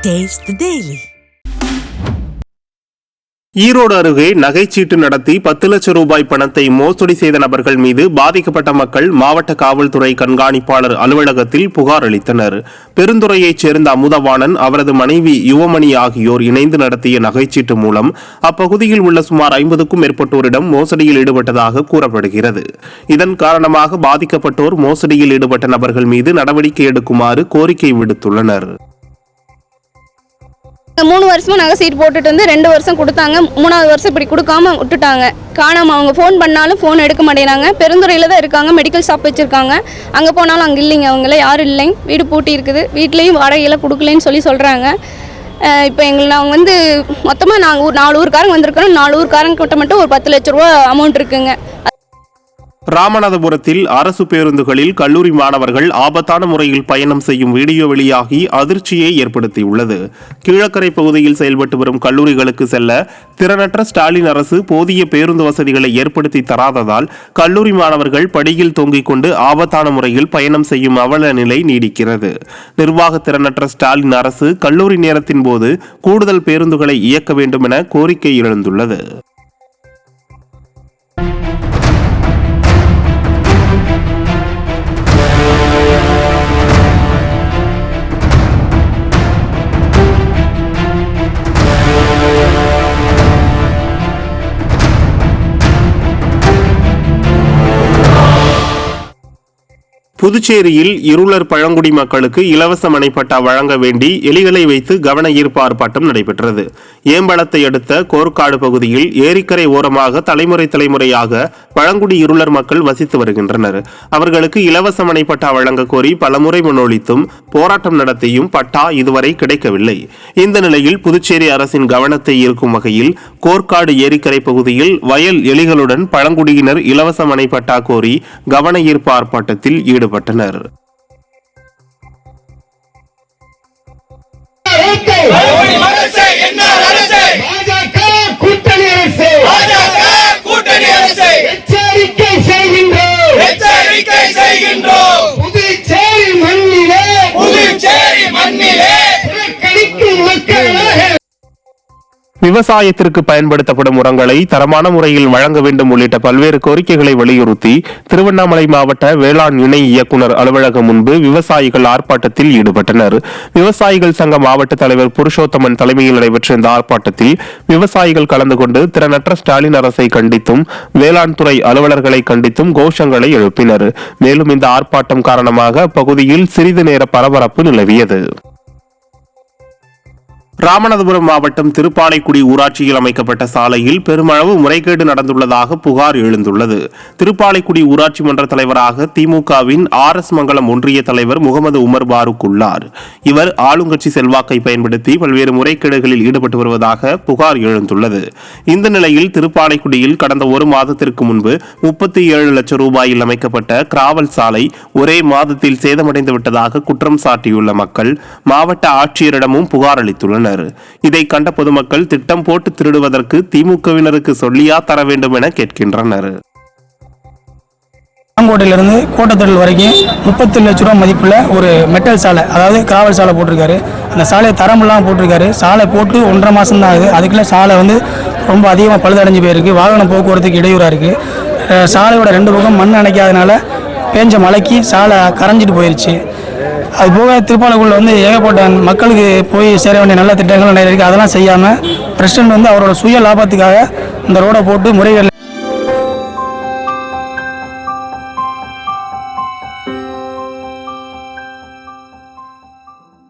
Taste the Daily. Erode அருகே நகைச்சீட்டு நடத்தி 10 லட்சம் ரூபாய் பணத்தை மோசடி செய்த நபர்கள் மீது பாதிக்கப்பட்ட மக்கள் மாவட்ட காவல்துறை கண்காணிப்பாளர் அலுவலகத்தில் புகார் அளித்தனர். பெருந்துறையைச் சேர்ந்த அமுதவாணன், அவரது மனைவி யுவமணி ஆகியோர் இணைந்து நடத்திய நகைச்சீட்டு மூலம் அப்பகுதியில் உள்ள சுமார் 50க்கும் மேற்பட்டோரிடம் மோசடியில் ஈடுபட்டதாக கூறப்படுகிறது. இதன் காரணமாக பாதிக்கப்பட்டோர் மோசடியில் ஈடுபட்ட நபர்கள் மீது நடவடிக்கை எடுக்குமாறு கோரிக்கை விடுத்துள்ளனர். 3 வருஷமா நகை சீட் போட்டுட்டு வந்து 2 வருஷம் கொடுத்தாங்க. 3வது வருஷம் இப்படி கொடுக்காம விட்டுட்டாங்க. காணாம அவங்க ஃபோன் பண்ணாலும் ஃபோன் எடுக்க மாட்டேங்கிறாங்க. பெருந்துறையில் தான் இருக்காங்க, மெடிக்கல் ஷாப் வச்சுருக்காங்க. அங்கே போனாலும் அங்கே இல்லைங்க, அவங்கள யாரும் இல்லைங்க. வீடு பூட்டி இருக்குது, வீட்லேயும் வாடகையெல்லாம் கொடுக்கலன்னு சொல்கிறாங்க. இப்போ நாங்கள் வந்து மொத்தமாக நாங்கள் ஒரு 4 ஊருக்காரங்க வந்திருக்கிறோம். 4 ஊருக்காரங்க கிட்ட மட்டும் ஒரு 10 லட்ச ரூபா அமௌண்ட் இருக்குங்க. ராமநாதபுரத்தில் அரசு பேருந்துகளில் கல்லூரி மாணவர்கள் ஆபத்தான முறையில் பயணம் செய்யும் வீடியோ வெளியாகி அதிர்ச்சியை ஏற்படுத்தியுள்ளது. கீழக்கரை பகுதியில் செயல்பட்டு வரும் கல்லூரிகளுக்கு செல்ல திறனற்ற ஸ்டாலின் அரசு போதிய பேருந்து வசதிகளை ஏற்படுத்தி தராததால் கல்லூரி மாணவர்கள் படியில் தொங்கிக் கொண்டு ஆபத்தான முறையில் பயணம் செய்யும் அவல நிலை நீடிக்கிறது. நிர்வாக திறனற்ற ஸ்டாலின் அரசு கல்லூரி நேரத்தின் போது கூடுதல் பேருந்துகளை இயக்க வேண்டும் என கோரிக்கை எழுந்துள்ளது. புதுச்சேரியில் இருளர் பழங்குடி மக்களுக்கு இலவச மனைப்பட்டா வழங்க வேண்டி எலிகளை வைத்து கவன ஈர்ப்பு ஆர்ப்பாட்டம் நடைபெற்றது. ஏம்பலத்தை அடுத்த கோர்க்காடு பகுதியில் ஏரிக்கரை ஓரமாக தலைமுறையாக பழங்குடி இருளர் மக்கள் வசித்து வருகின்றனர். அவர்களுக்கு இலவச மனைப்பட்டா வழங்க கோரி பலமுறை முன்னொழித்தும் போராட்டம் நடத்தியும் பட்டா இதுவரை கிடைக்கவில்லை. இந்த நிலையில் புதுச்சேரி அரசின் கவனத்தை ஈர்க்கும் வகையில் கோர்க்காடு ஏரிக்கரை பகுதியில் வயல் எலிகளுடன் பழங்குடியினர் இலவச மனைப்பட்டா கோரி கவன ஈர்ப்பு ஆர்ப்பாட்டத்தில் ஈடுபட்டனர். விவசாயத்திற்கு பயன்படுத்தப்படும் உரங்களை தரமான முறையில் வழங்க வேண்டும் உள்ளிட்ட பல்வேறு கோரிக்கைகளை வலியுறுத்தி திருவண்ணாமலை மாவட்ட வேளாண் இணை இயக்குநர் அலுவலகம் முன்பு விவசாயிகள் ஆர்ப்பாட்டத்தில் ஈடுபட்டனர். விவசாயிகள் சங்க மாவட்ட தலைவர் புருஷோத்தமன் தலைமையில் நடைபெற்ற இந்த ஆர்ப்பாட்டத்தில் விவசாயிகள் கலந்து கொண்டு திறனற்ற ஸ்டாலின் அரசை கண்டித்தும் வேளாண் துறை அலுவலர்களை கண்டித்தும் கோஷங்களை எழுப்பினர். மேலும் இந்த ஆர்ப்பாட்டம் காரணமாக அப்பகுதியில் சிறிது நேர பரபரப்பு நிலவியது. ராமநாதபுரம் மாவட்டம் திருப்பாலைக்குடி ஊராட்சியில் அமைக்கப்பட்ட சாலையில் பெருமளவு முறைகேடு நடந்துள்ளதாக புகார் எழுந்துள்ளது. திருப்பாலைக்குடி ஊராட்சி மன்ற தலைவராக திமுகவின் RS மங்கலம் ஒன்றிய தலைவர் முகமது உமர் பாருக் உள்ளார். இவர் ஆளுங்கட்சி செல்வாக்கை பயன்படுத்தி பல்வேறு முறைகேடுகளில் ஈடுபட்டு வருவதாக புகார் எழுந்துள்ளது. இந்த நிலையில் திருப்பாலைக்குடியில் கடந்த 1 மாதத்திற்கு முன்பு 37 லட்சம் ரூபாயில் அமைக்கப்பட்ட கிராவல் சாலை ஒரே மாதத்தில் சேதமடைந்து விட்டதாக குற்றம் சாட்டியுள்ள மக்கள் மாவட்ட ஆட்சியரிடமும் புகார் அளித்துள்ளனர். இதை கண்ட பொதுமக்கள் திட்டம் போட்டு திருடுவதற்கு திமுகவினருக்கு சொல்லியா தர வேண்டும் என கேட்கின்றனர். கோட்டையிலிருந்து கோட்டத்தொழில் வரைக்கும் 30 லட்ச ரூபா மதிப்புள்ள ஒரு மெட்டல் சாலை, அதாவது கிராவல் சாலை போட்டிருக்காரு. அந்த சாலையை தரமெல்லாம் போட்டிருக்காரு. சாலை போட்டு 1.5 மாதம் தான் ஆகுது. அதுக்குள்ளே சாலை வந்து ரொம்ப அதிகமாக பழுதடைஞ்சு போயிருக்கு. வாகன போக்குவரத்துக்கு இடையூறாக இருக்குது. சாலையோட 2 பக்கம் மண் அணைக்காதனால பேஞ்ச மழைக்கு சாலை கரைஞ்சிட்டு போயிடுச்சு. அது போக திருப்பாலைக்குள்ள வந்து ஏகப்பட்ட மக்களுக்கு போய் சேர வேண்டிய நல்ல திட்டங்கள் நிறைய இருக்குது. அதெல்லாம் செய்யாமல் பிரசிடென்ட் வந்து அவரோட சுய லாபத்துக்காக இந்த ரோடை போட்டு முறைகள்